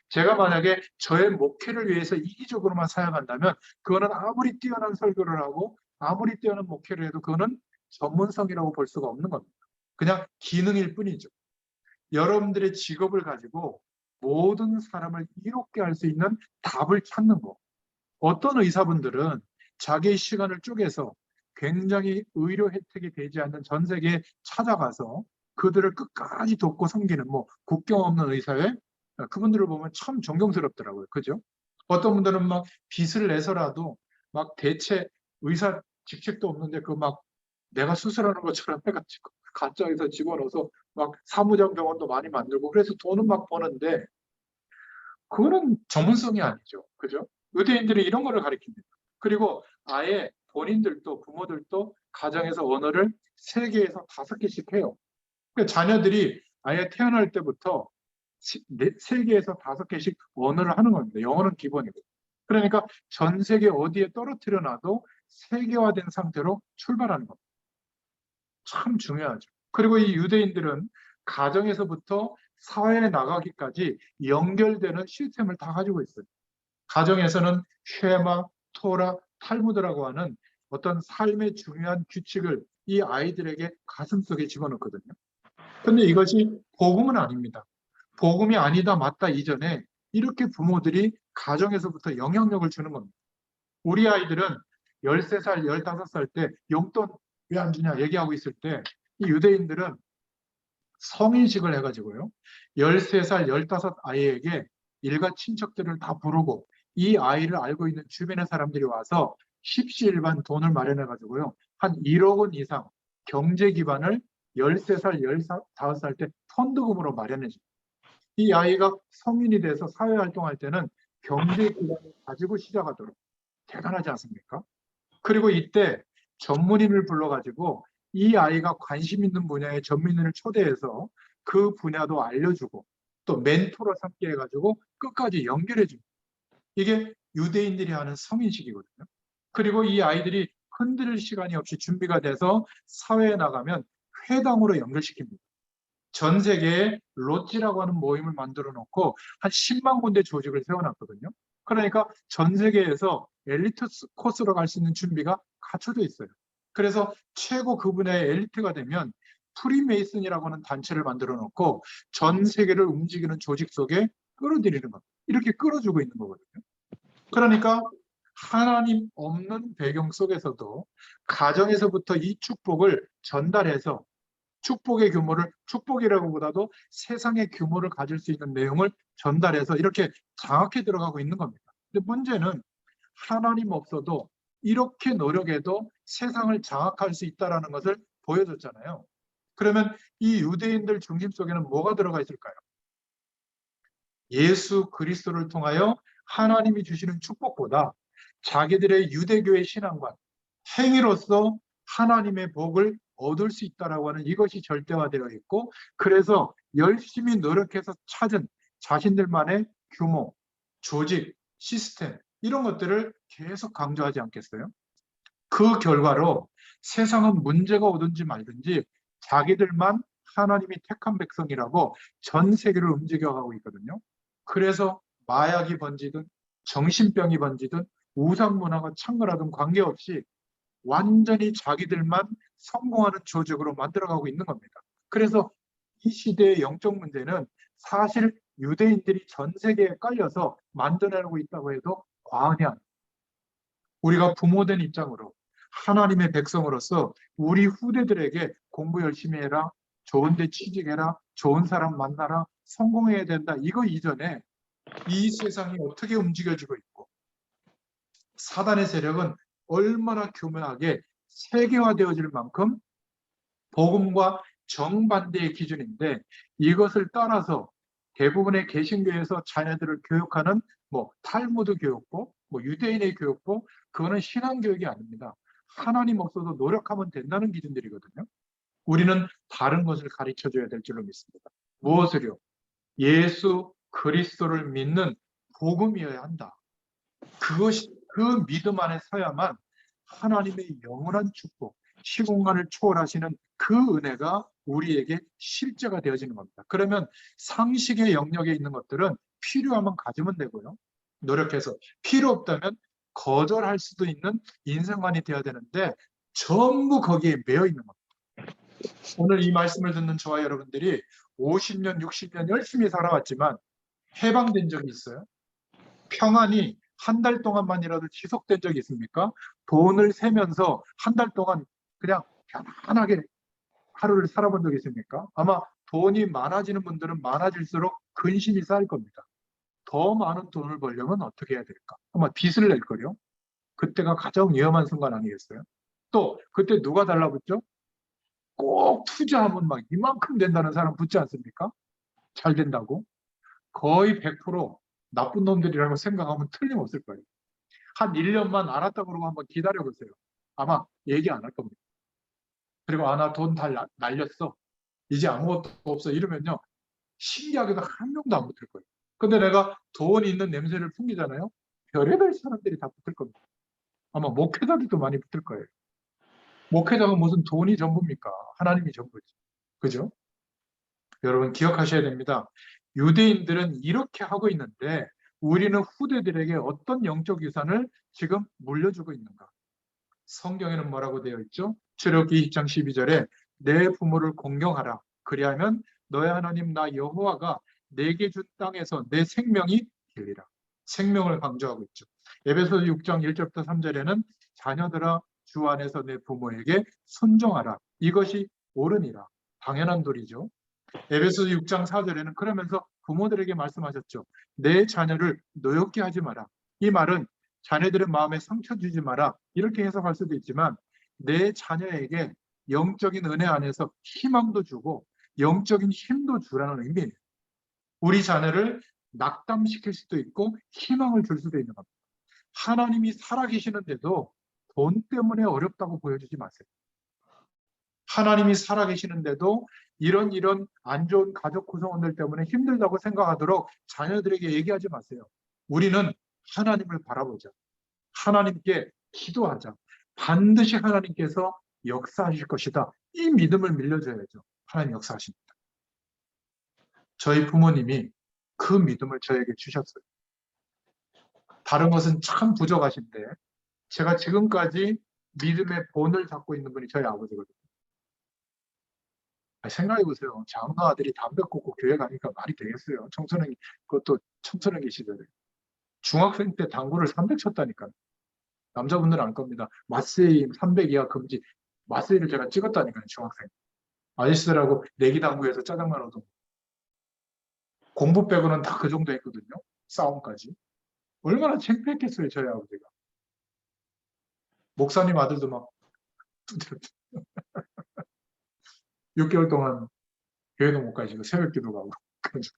제가 만약에 저의 목회를 위해서 이기적으로만 사용한다면 그거는 아무리 뛰어난 설교를 하고 아무리 뛰어난 목회를 해도 그거는 전문성이라고 볼 수가 없는 겁니다. 그냥 기능일 뿐이죠. 여러분들의 직업을 가지고 모든 사람을 이롭게 할 수 있는 답을 찾는 거. 어떤 의사분들은 자기의 시간을 쪼개서 굉장히 의료 혜택이 되지 않는 전 세계에 찾아가서 그들을 끝까지 돕고 섬기는 뭐 국경 없는 의사회 그분들을 보면 참 존경스럽더라고요. 그죠? 어떤 분들은 막 빚을 내서라도 막 대체 의사 직책도 없는데 그 막 내가 수술하는 것처럼 해가지고 가짜 의사 집어넣어서 막 사무장 병원도 많이 만들고 그래서 돈은 막 버는데 그거는 전문성이 아니죠. 그죠? 의대인들이 이런 거를 가르칩니다. 그리고 아예 본인들도 부모들도 가정에서 언어를 3개에서 5개씩 해요. 그러니까 자녀들이 아예 태어날 때부터 3개에서 5개씩 언어를 하는 겁니다. 영어는 기본이고. 그러니까 전 세계 어디에 떨어뜨려 놔도 세계화된 상태로 출발하는 겁니다. 참 중요하죠. 그리고 이 유대인들은 가정에서부터 사회에 나가기까지 연결되는 시스템을 다 가지고 있어요. 가정에서는 쉐마, 토라, 탈무드라고 하는 어떤 삶의 중요한 규칙을 이 아이들에게 가슴속에 집어넣거든요. 근데 이것이 복음은 아닙니다. 복음이 아니다 맞다 이전에 이렇게 부모들이 가정에서부터 영향력을 주는 겁니다. 우리 아이들은 13살, 15살 때 용돈 왜 안 주냐 얘기하고 있을 때 이 유대인들은 성인식을 해가지고요. 13살, 15 아이에게 일가 친척들을 다 부르고 이 아이를 알고 있는 주변의 사람들이 와서 십시일반 돈을 마련해가지고요. 한 1억 원 이상 경제 기반을 13살, 15살 때 펀드금으로 마련해줍니다. 이 아이가 성인이 돼서 사회활동할 때는 경제 기반을 가지고 시작하도록 대단하지 않습니까? 그리고 이때 전문인을 불러가지고 이 아이가 관심 있는 분야의 전문인을 초대해서 그 분야도 알려주고 또 멘토로 삼게 해가지고 끝까지 연결해줍니다. 이게 유대인들이 하는 성인식이거든요. 그리고 이 아이들이 흔들릴 시간이 없이 준비가 돼서 사회에 나가면 회당으로 연결시킵니다. 전 세계에 로찌라고 하는 모임을 만들어 놓고 한 10만 군데 조직을 세워놨거든요. 그러니까 전 세계에서 엘리트 코스로 갈 수 있는 준비가 갖춰져 있어요. 그래서 최고 그 분야의 엘리트가 되면 프리메이슨이라고 하는 단체를 만들어 놓고 전 세계를 움직이는 조직 속에 끌어들이는 겁니다. 이렇게 끌어주고 있는 거거든요. 그러니까 하나님 없는 배경 속에서도 가정에서부터 이 축복을 전달해서 축복의 규모를 축복이라고보다도 세상의 규모를 가질 수 있는 내용을 전달해서 이렇게 장악해 들어가고 있는 겁니다. 근데 문제는 하나님 없어도 이렇게 노력해도 세상을 장악할 수 있다는 것을 보여줬잖아요. 그러면 이 유대인들 중심 속에는 뭐가 들어가 있을까요? 예수 그리스도를 통하여 하나님이 주시는 축복보다 자기들의 유대교의 신앙관, 행위로서 하나님의 복을 얻을 수 있다라고 하는 이것이 절대화되어 있고 그래서 열심히 노력해서 찾은 자신들만의 규모, 조직, 시스템 이런 것들을 계속 강조하지 않겠어요? 그 결과로 세상은 문제가 오든지 말든지 자기들만 하나님이 택한 백성이라고 전 세계를 움직여가고 있거든요. 그래서 마약이 번지든 정신병이 번지든 우상 문화가 창궐하든 관계없이 완전히 자기들만 성공하는 조직으로 만들어가고 있는 겁니다. 그래서 이 시대의 영적 문제는 사실 유대인들이 전 세계에 깔려서 만들어내고 있다고 해도 과언이 아닙니다. 우리가 부모된 입장으로 하나님의 백성으로서 우리 후대들에게 공부 열심히 해라, 좋은 데 취직해라, 좋은 사람 만나라, 성공해야 된다. 이거 이전에 이 세상이 어떻게 움직여지고 있고 사단의 세력은 얼마나 교묘하게 세계화되어질 만큼 복음과 정반대의 기준인데 이것을 따라서 대부분의 개신교에서 자녀들을 교육하는 탈무드 교육법, 유대인의 교육법, 그거는 신앙교육이 아닙니다. 하나님 없어도 노력하면 된다는 기준들이거든요. 우리는 다른 것을 가르쳐줘야 될 줄로 믿습니다. 무엇을요? 예수 그리스도를 믿는 복음이어야 한다. 그것이 그 믿음 안에 서야만 하나님의 영원한 축복, 시공간을 초월하시는 그 은혜가 우리에게 실제가 되어지는 겁니다. 그러면 상식의 영역에 있는 것들은 필요하면 가지면 되고요. 노력해서 필요 없다면 거절할 수도 있는 인생관이 되어야 되는데 전부 거기에 매여 있는 겁니다. 오늘 이 말씀을 듣는 저와 여러분들이 50년, 60년 열심히 살아왔지만 해방된 적이 있어요? 평안이 한 달 동안만이라도 지속된 적이 있습니까? 돈을 세면서 한 달 동안 그냥 편안하게 하루를 살아본 적이 있습니까? 아마 돈이 많아지는 분들은 많아질수록 근심이 쌓일 겁니다. 더 많은 돈을 벌려면 어떻게 해야 될까? 아마 빚을 낼 거요. 그때가 가장 위험한 순간 아니겠어요? 또 그때 누가 달라붙죠? 꼭 투자하면 막 이만큼 된다는 사람 붙지 않습니까? 잘 된다고? 거의 100% 나쁜 놈들이라고 생각하면 틀림없을 거예요. 한 1년만 알았다 그러고 한번 기다려보세요. 아마 얘기 안 할 겁니다. 그리고 나 돈 다 날렸어. 이제 아무것도 없어. 이러면요. 신기하게도 한 명도 안 붙을 거예요. 근데 내가 돈이 있는 냄새를 풍기잖아요. 별의별 사람들이 다 붙을 겁니다. 아마 목회자들도 많이 붙을 거예요. 목회자가 무슨 돈이 전부입니까? 하나님이 전부지. 그죠? 여러분 기억하셔야 됩니다. 유대인들은 이렇게 하고 있는데 우리는 후대들에게 어떤 영적 유산을 지금 물려주고 있는가? 성경에는 뭐라고 되어 있죠? 출애굽기 20장 12절에 내 부모를 공경하라. 그리하면 너의 하나님 나 여호와가 내게 준 땅에서 내 생명이 길리라. 생명을 강조하고 있죠. 에베소서 6장 1절부터 3절에는 자녀들아 주 안에서 내 부모에게 순종하라. 이것이 옳으니라. 당연한 도리죠. 에베소서 6장 4절에는 그러면서 부모들에게 말씀하셨죠. 내 자녀를 노엽게 하지 마라. 이 말은 자녀들의 마음에 상처 주지 마라. 이렇게 해석할 수도 있지만 내 자녀에게 영적인 은혜 안에서 희망도 주고 영적인 힘도 주라는 의미예요. 우리 자녀를 낙담시킬 수도 있고 희망을 줄 수도 있는 겁니다. 하나님이 살아계시는데도 돈 때문에 어렵다고 보여주지 마세요. 하나님이 살아계시는데도 이런 안 좋은 가족 구성원들 때문에 힘들다고 생각하도록 자녀들에게 얘기하지 마세요. 우리는 하나님을 바라보자. 하나님께 기도하자. 반드시 하나님께서 역사하실 것이다. 이 믿음을 밀려줘야죠. 하나님 역사하십니다. 저희 부모님이 그 믿음을 저에게 주셨어요. 다른 것은 참 부족하신데 제가 지금까지 믿음의 본을 잡고 있는 분이 저희 아버지거든요. 생각해보세요. 장가 아들이 담배 꽂고 교회 가니까 말이 되겠어요. 청소년, 그것도 청소년기 시절에. 중학생 때 당구를 300 쳤다니까요. 남자분들은 알 겁니다. 마세이 300 이하 금지. 마세이를 제가 찍었다니까요. 중학생. 아저씨들하고 내기 당구에서 짜장면 얻어. 공부 빼고는 다 그 정도 했거든요. 싸움까지. 얼마나 창피했겠어요. 저희 아버지가. 목사님 아들도 막 두드렸죠. 6개월 동안 교회도 못 가시고 새벽기도 가고 그런 정도.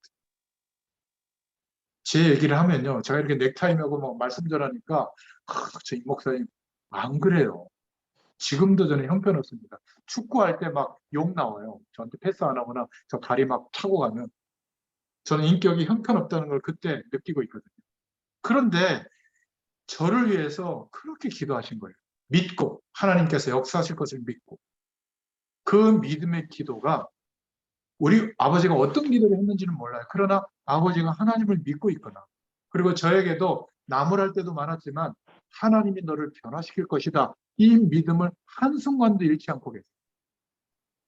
제 얘기를 하면요. 제가 이렇게 넥타이 메고 막 말씀 전하니까 저 이 목사님 안 그래요. 지금도 저는 형편없습니다. 축구할 때 막 욕 나와요. 저한테 패스 안 하거나 저 다리 막 차고 가면 저는 인격이 형편없다는 걸 그때 느끼고 있거든요. 그런데 저를 위해서 그렇게 기도하신 거예요. 믿고 하나님께서 역사하실 것을 믿고 그 믿음의 기도가 우리 아버지가 어떤 기도를 했는지는 몰라요. 그러나 아버지가 하나님을 믿고 있거나 그리고 저에게도 나무랄 때도 많았지만 하나님이 너를 변화시킬 것이다. 이 믿음을 한순간도 잃지 않고 계세요.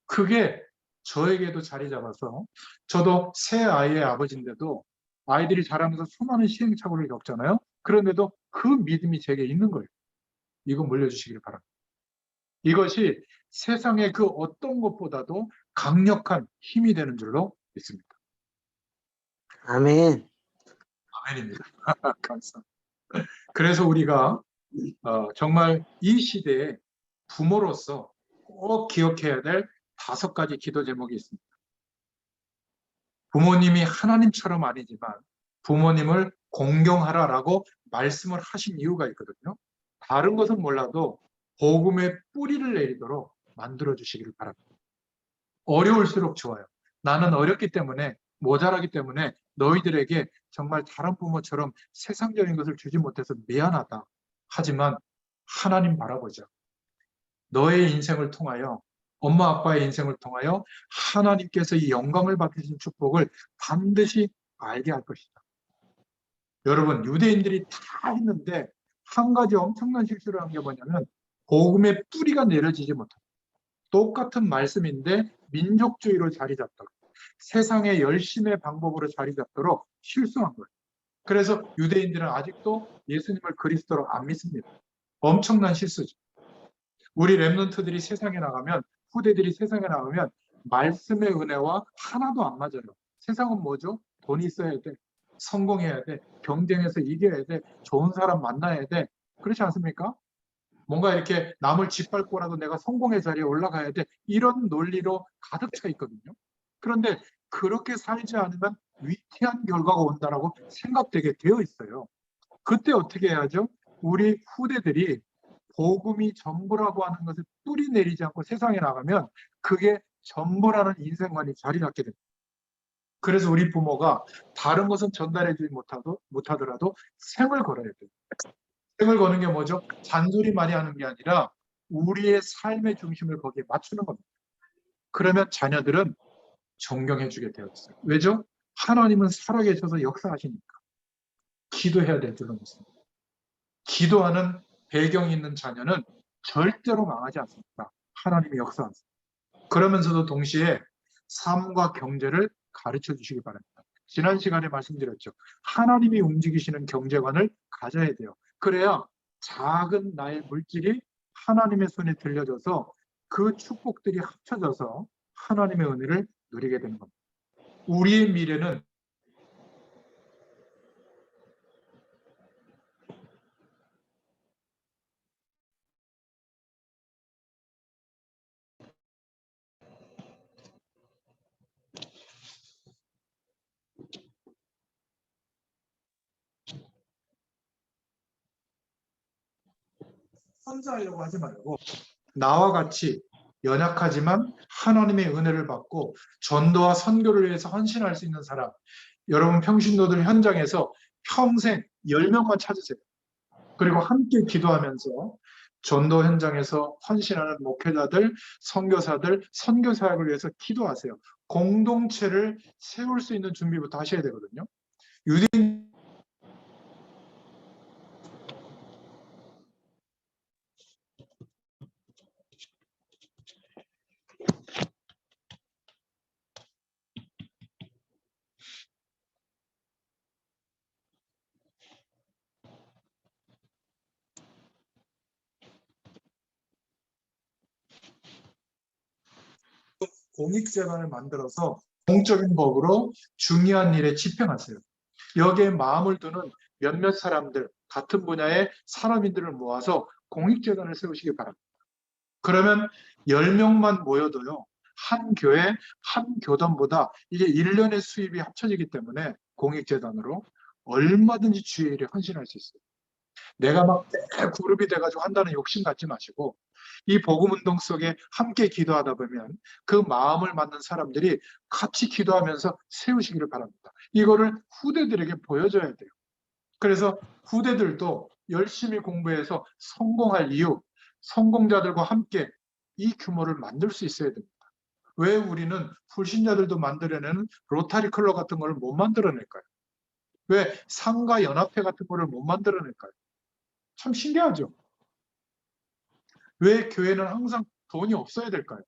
그게 저에게도 자리 잡아서 저도 새 아이의 아버지인데도 아이들이 자라면서 수많은 시행착오를 겪잖아요. 그런데도 그 믿음이 제게 있는 거예요. 이거 물려주시길 바랍니다. 이것이 세상의 그 어떤 것보다도 강력한 힘이 되는 줄로 믿습니다. 아멘. 아멘입니다. 감사합니다. 그래서 우리가 정말 이 시대에 부모로서 꼭 기억해야 될 5가지 기도 제목이 있습니다. 부모님이 하나님처럼 아니지만 부모님을 공경하라라고 말씀을 하신 이유가 있거든요. 다른 것은 몰라도 복음의 뿌리를 내리도록 만들어 주시기를 바랍니다. 어려울수록 좋아요. 나는 어렵기 때문에, 모자라기 때문에 너희들에게 정말 다른 부모처럼 세상적인 것을 주지 못해서 미안하다. 하지만 하나님 바라보자. 너의 인생을 통하여, 엄마 아빠의 인생을 통하여 하나님께서 이 영광을 받으신 축복을 반드시 알게 할 것이다. 여러분, 유대인들이 다 했는데 한 가지 엄청난 실수를 한 게 뭐냐면 복음의 뿌리가 내려지지 못합니다. 똑같은 말씀인데 민족주의로 자리 잡도록, 세상의 열심의 방법으로 자리 잡도록 실수한 거예요. 그래서 유대인들은 아직도 예수님을 그리스도로 안 믿습니다. 엄청난 실수죠. 우리 렘넌트들이 세상에 나가면, 후대들이 세상에 나가면 말씀의 은혜와 하나도 안 맞아요. 세상은 뭐죠? 돈이 있어야 돼, 성공해야 돼, 경쟁해서 이겨야 돼, 좋은 사람 만나야 돼. 그렇지 않습니까? 뭔가 이렇게 남을 짓밟고라도 내가 성공의 자리에 올라가야 돼. 이런 논리로 가득 차 있거든요. 그런데 그렇게 살지 않으면 위태한 결과가 온다라고 생각되게 되어 있어요. 그때 어떻게 해야죠? 우리 후대들이 복음이 전부라고 하는 것을 뿌리 내리지 않고 세상에 나가면 그게 전부라는 인생관이 자리 잡게 됩니다. 그래서 우리 부모가 다른 것은 전달해주지 못하더라도 생을 걸어야 돼요. 생을 거는 게 뭐죠? 잔소리 많이 하는 게 아니라 우리의 삶의 중심을 거기에 맞추는 겁니다. 그러면 자녀들은 존경해주게 되어 있어요. 왜죠? 하나님은 살아계셔서 역사하시니까. 기도해야 될 줄로 믿습니다. 기도하는 배경이 있는 자녀는 절대로 망하지 않습니다. 하나님이 역사하세요. 그러면서도 동시에 삶과 경제를 가르쳐 주시기 바랍니다. 지난 시간에 말씀드렸죠. 하나님이 움직이시는 경제관을 가져야 돼요. 그래야 작은 나의 물질이 하나님의 손에 들려져서 그 축복들이 합쳐져서 하나님의 은혜를 누리게 되는 겁니다. 우리의 미래는 선사하려고 하지 말고 나와 같이 연약하지만 하나님의 은혜를 받고 전도와 선교를 위해서 헌신할 수 있는 사람, 여러분 평신도들 현장에서 평생 10명만 찾으세요. 그리고 함께 기도하면서 전도 현장에서 헌신하는 목회자들, 선교사들, 선교사역을 위해서 기도하세요. 공동체를 세울 수 있는 준비부터 하셔야 되거든요. 유대인 공익재단을 만들어서 공적인 법으로 중요한 일에 집행하세요. 여기에 마음을 두는 몇몇 사람들, 같은 분야의 사람인들을 모아서 공익재단을 세우시기 바랍니다. 그러면 10명만 모여도요, 한 교회, 한 교단보다 이게 1년의 수입이 합쳐지기 때문에 공익재단으로 얼마든지 주의 일에 헌신할 수 있어요. 내가 막 그룹이 돼가지고 한다는 욕심 갖지 마시고 이 복음운동 속에 함께 기도하다 보면 그 마음을 맞는 사람들이 같이 기도하면서 세우시기를 바랍니다. 이거를 후대들에게 보여줘야 돼요. 그래서 후대들도 열심히 공부해서 성공할 이유, 성공자들과 함께 이 규모를 만들 수 있어야 됩니다. 왜 우리는 불신자들도 만들어내는 로타리 클럽 같은 걸 못 만들어낼까요? 왜 상가 연합회 같은 거를 못 만들어낼까요? 참 신기하죠? 왜 교회는 항상 돈이 없어야 될까요?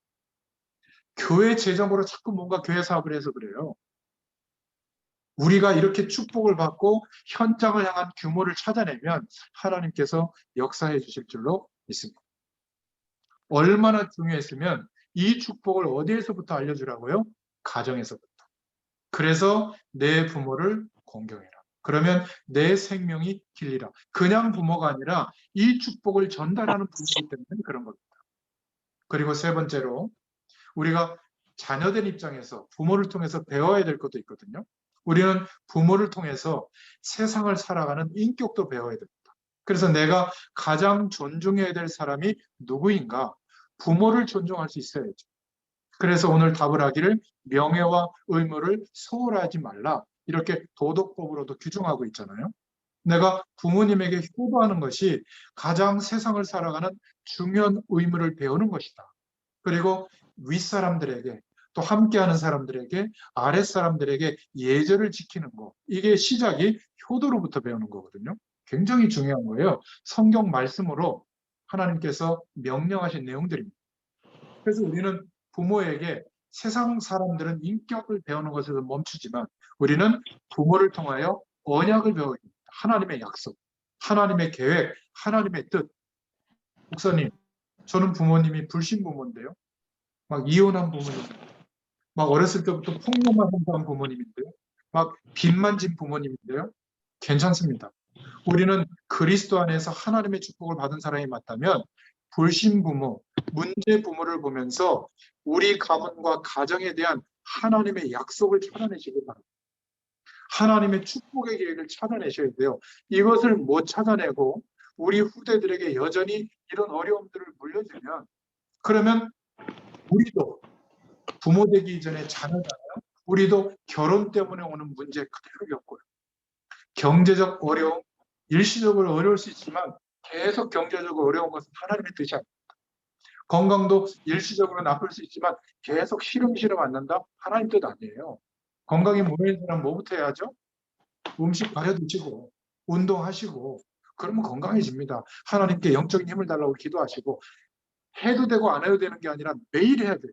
교회 재정으로 자꾸 뭔가 교회 사업을 해서 그래요. 우리가 이렇게 축복을 받고 현장을 향한 규모를 찾아내면 하나님께서 역사해 주실 줄로 믿습니다. 얼마나 중요했으면 이 축복을 어디에서부터 알려주라고요? 가정에서부터. 그래서 내 부모를 공경해라. 그러면 내 생명이 길리라. 그냥 부모가 아니라 이 축복을 전달하는 부모이기 때문에 그런 겁니다. 그리고 세 번째로 우리가 자녀된 입장에서 부모를 통해서 배워야 될 것도 있거든요. 우리는 부모를 통해서 세상을 살아가는 인격도 배워야 됩니다. 그래서 내가 가장 존중해야 될 사람이 누구인가? 부모를 존중할 수 있어야죠. 그래서 오늘 답을 하기를 명예와 의무를 소홀하지 말라. 이렇게 도덕법으로도 규정하고 있잖아요. 내가 부모님에게 효도하는 것이 가장 세상을 살아가는 중요한 의무를 배우는 것이다. 그리고 윗사람들에게 또 함께하는 사람들에게 아랫사람들에게 예절을 지키는 것. 이게 시작이 효도로부터 배우는 거거든요. 굉장히 중요한 거예요. 성경 말씀으로 하나님께서 명령하신 내용들입니다. 그래서 우리는 부모에게 세상 사람들은 인격을 배우는 것에서 멈추지만 우리는 부모를 통하여 언약을 배워야 됩니다. 하나님의 약속, 하나님의 계획, 하나님의 뜻. 목사님, 저는 부모님이 불신부모인데요. 막 이혼한 부모님인데요. 막 어렸을 때부터 폭력만 행사한 부모님인데요. 막 빚만 진 부모님인데요. 괜찮습니다. 우리는 그리스도 안에서 하나님의 축복을 받은 사람이 맞다면 불신부모, 문제부모를 보면서 우리 가문과 가정에 대한 하나님의 약속을 찾아내시기 바랍니다. 하나님의 축복의 계획을 찾아내셔야 돼요. 이것을 못 찾아내고 우리 후대들에게 여전히 이런 어려움들을 물려주면 그러면 우리도 부모 되기 이전에 자녀잖아요. 우리도 결혼 때문에 오는 문제 그대로 겪고요. 경제적 어려움, 일시적으로 어려울 수 있지만 계속 경제적으로 어려운 것은 하나님의 뜻이 아닙니다. 건강도 일시적으로 나쁠 수 있지만 계속 시름시름 앓는다? 하나님 뜻 아니에요. 건강이 무너진 사람 뭐부터 해야죠? 음식 가려 드시고 운동하시고 그러면 건강해집니다. 하나님께 영적인 힘을 달라고 기도하시고 해도 되고 안 해도 되는 게 아니라 매일 해야 돼요.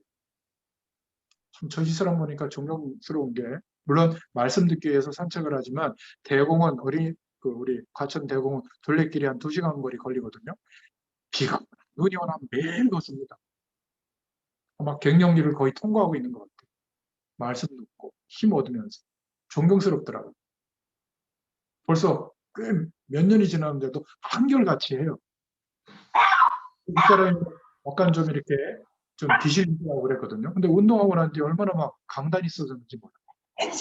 참 저 시사람 보니까 존경스러운 게 물론 말씀 듣기 위해서 산책을 하지만 대공원 우리 과천 대공원 둘레길이 한 2시간 거리 걸리거든요. 비가 눈이 오나 매일 걷습니다. 아마 갱년기를 거의 통과하고 있는 것 같아요. 말씀 듣고 힘 얻으면서 존경스럽더라고요. 벌써 꽤 몇 년이 지났는데도 한결같이 해요. 이 사람이 약간 좀 이렇게 좀 비실비실하고 그랬거든요. 근데 운동하고 난 뒤에 얼마나 막 강단이 있어졌는지 몰라요.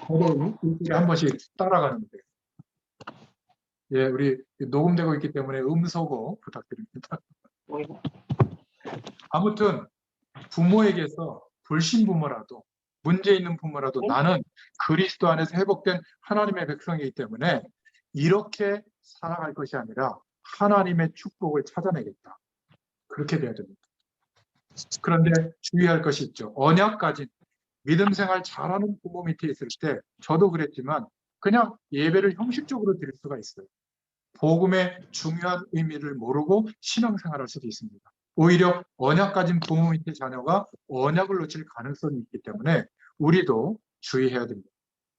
저도 일주일에 한 번씩 따라가는데. 예, 우리 녹음되고 있기 때문에 음소거 부탁드립니다. 아무튼 부모에게서 불신부모라도 문제 있는 부모라도 나는 그리스도 안에서 회복된 하나님의 백성이기 때문에 이렇게 살아갈 것이 아니라 하나님의 축복을 찾아내겠다. 그렇게 돼야 됩니다. 그런데 주의할 것이 있죠. 언약 가진 믿음 생활 잘하는 부모 밑에 있을 때 저도 그랬지만 그냥 예배를 형식적으로 드릴 수가 있어요. 복음의 중요한 의미를 모르고 신앙생활할 수도 있습니다. 오히려 언약 가진 부모 밑에 자녀가 언약을 놓칠 가능성이 있기 때문에 우리도 주의해야 됩니다.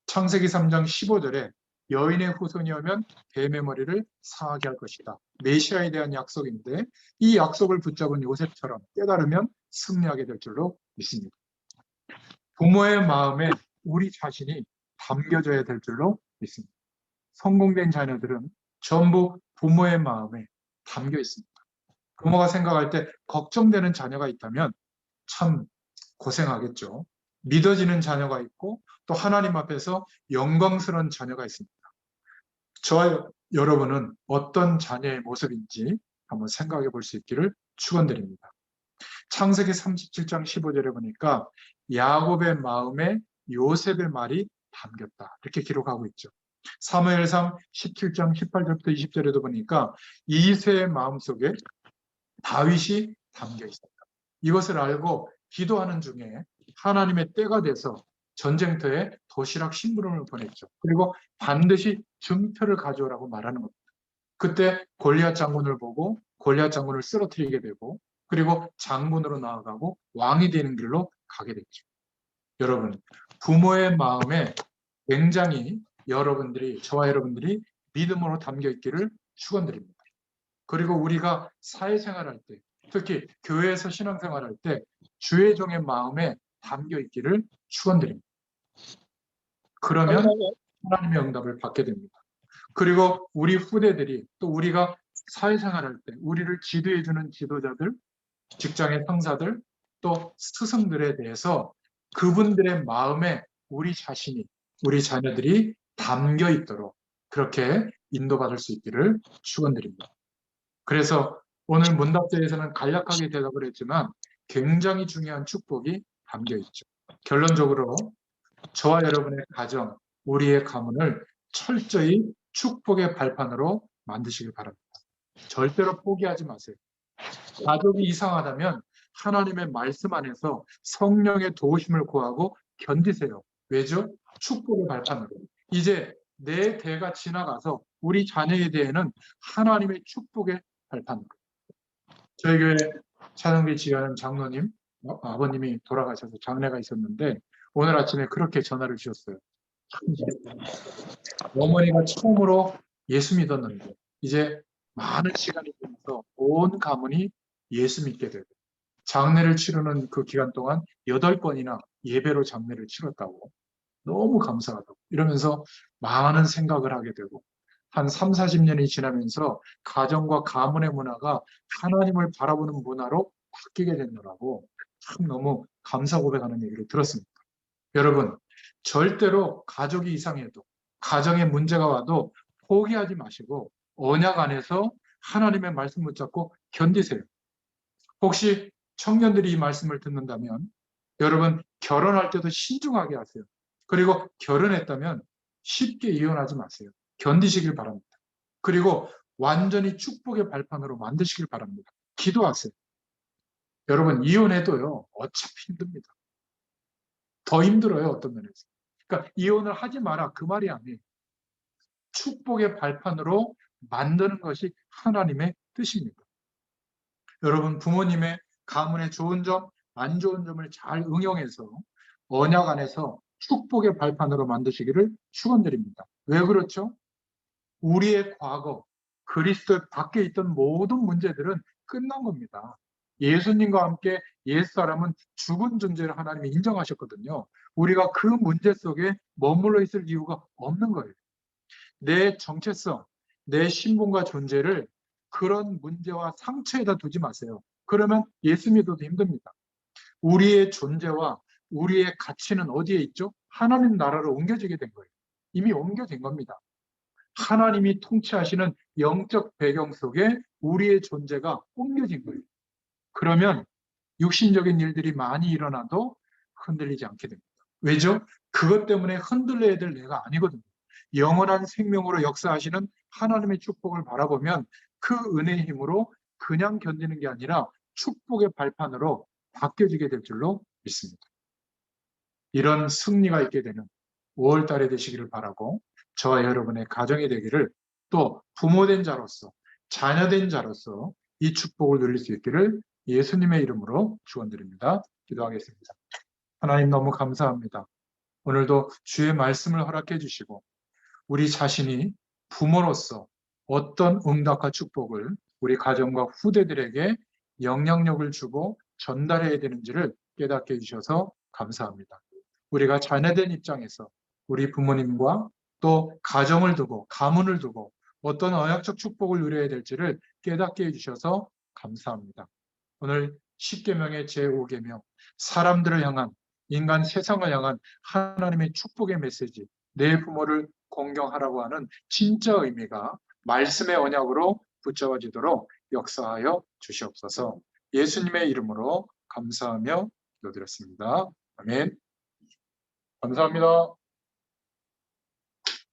창세기 3장 15절에 여인의 후손이 오면 뱀의 머리를 상하게 할 것이다. 메시아에 대한 약속인데 이 약속을 붙잡은 요셉처럼 깨달으면 승리하게 될 줄로 믿습니다. 부모의 마음에 우리 자신이 담겨져야 될 줄로 믿습니다. 성공된 자녀들은 전부 부모의 마음에 담겨 있습니다. 부모가 생각할 때 걱정되는 자녀가 있다면 참 고생하겠죠. 믿어지는 자녀가 있고 또 하나님 앞에서 영광스러운 자녀가 있습니다. 저와 여러분은 어떤 자녀의 모습인지 한번 생각해 볼 수 있기를 축원드립니다. 창세기 37장 15절에 보니까 야곱의 마음에 요셉의 말이 담겼다. 이렇게 기록하고 있죠. 사무엘상 17장 18절부터 20절에도 보니까 이새의 마음속에 다윗이 담겨 있었다. 이것을 알고 기도하는 중에 하나님의 때가 돼서 전쟁터에 도시락 심부름을 보냈죠. 그리고 반드시 증표를 가져오라고 말하는 겁니다. 그때 골리앗 장군을 보고 골리앗 장군을 쓰러뜨리게 되고 그리고 장군으로 나아가고 왕이 되는 길로 가게 됐죠. 여러분, 부모의 마음에 굉장히 저와 여러분들이 믿음으로 담겨 있기를 축원드립니다. 그리고 우리가 사회생활할 때 특히 교회에서 신앙생활할 때 주의 종의 마음에 담겨 있기를 축원드립니다. 그러면 하나님의 응답을 받게 됩니다. 그리고 우리 후대들이 또 우리가 사회생활할 때 우리를 지도해주는 지도자들, 직장의 상사들, 또 스승들에 대해서 그분들의 마음에 우리 자신이, 우리 자녀들이 담겨 있도록 그렇게 인도받을 수 있기를 축원드립니다. 그래서 오늘 문답제에서는 간략하게 대답을 했지만 굉장히 중요한 축복이 담겨 있죠. 결론적으로 저와 여러분의 가정, 우리의 가문을 철저히 축복의 발판으로 만드시길 바랍니다. 절대로 포기하지 마세요. 가족이 이상하다면 하나님의 말씀 안에서 성령의 도우심을 구하고 견디세요. 왜죠? 축복의 발판으로. 이제 내 대가 지나가서 우리 자녀에 대해는 하나님의 축복의 발판으로. 저희 교회 찬양비 지휘하는 장로님, 아버님이 돌아가셔서 장례가 있었는데 오늘 아침에 그렇게 전화를 주셨어요. 어머니가 처음으로 예수 믿었는데 이제 많은 시간이 지나서 온 가문이 예수 믿게 되고 장례를 치르는 그 기간 동안 8번이나 예배로 장례를 치렀다고 너무 감사하다고 이러면서 많은 생각을 하게 되고 한 3, 40년이 지나면서 가정과 가문의 문화가 하나님을 바라보는 문화로 바뀌게 됐노라고 참 너무 감사 고백하는 얘기를 들었습니다. 여러분, 절대로 가족이 이상해도 가정에 문제가 와도 포기하지 마시고 언약 안에서 하나님의 말씀 붙잡고 견디세요. 혹시 청년들이 이 말씀을 듣는다면 여러분 결혼할 때도 신중하게 하세요. 그리고 결혼했다면 쉽게 이혼하지 마세요. 견디시길 바랍니다. 그리고 완전히 축복의 발판으로 만드시길 바랍니다. 기도하세요. 여러분 이혼해도요 어차피 힘듭니다. 더 힘들어요 어떤 면에서. 그러니까 이혼을 하지 마라 그 말이 아니에요. 축복의 발판으로 만드는 것이 하나님의 뜻입니다. 여러분 부모님의 가문의 좋은 점, 안 좋은 점을 잘 응용해서 언약 안에서 축복의 발판으로 만드시기를 축원드립니다. 왜 그렇죠? 우리의 과거, 그리스도 밖에 있던 모든 문제들은 끝난 겁니다. 예수님과 함께 옛사람은 죽은 존재를 하나님이 인정하셨거든요. 우리가 그 문제 속에 머물러 있을 이유가 없는 거예요. 내 정체성, 내 신분과 존재를 그런 문제와 상처에다 두지 마세요. 그러면 예수 믿어도 힘듭니다. 우리의 존재와 우리의 가치는 어디에 있죠? 하나님 나라로 옮겨지게 된 거예요. 이미 옮겨진 겁니다. 하나님이 통치하시는 영적 배경 속에 우리의 존재가 옮겨진 거예요. 그러면 육신적인 일들이 많이 일어나도 흔들리지 않게 됩니다. 왜죠? 그것 때문에 흔들려야 될 내가 아니거든요. 영원한 생명으로 역사하시는 하나님의 축복을 바라보면 그 은혜의 힘으로 그냥 견디는 게 아니라 축복의 발판으로 바뀌어지게 될 줄로 믿습니다. 이런 승리가 있게 되는 5월 달에 되시기를 바라고 저와 여러분의 가정이 되기를 또 부모된 자로서 자녀된 자로서 이 축복을 누릴 수 있기를 예수님의 이름으로 축원드립니다. 기도하겠습니다. 하나님 너무 감사합니다. 오늘도 주의 말씀을 허락해 주시고 우리 자신이 부모로서 어떤 응답과 축복을 우리 가정과 후대들에게 영향력을 주고 전달해야 되는지를 깨닫게 해주셔서 감사합니다. 우리가 자녀된 입장에서 우리 부모님과 또 가정을 두고 가문을 두고 어떤 언약적 축복을 누려야 될지를 깨닫게 해주셔서 감사합니다. 오늘 10계명의 제5계명 사람들을 향한 인간 세상을 향한 하나님의 축복의 메시지 내 부모를 공경하라고 하는 진짜 의미가 말씀의 언약으로 붙잡아지도록 역사하여 주시옵소서. 예수님의 이름으로 감사하며 기도드렸습니다. 아멘. 감사합니다.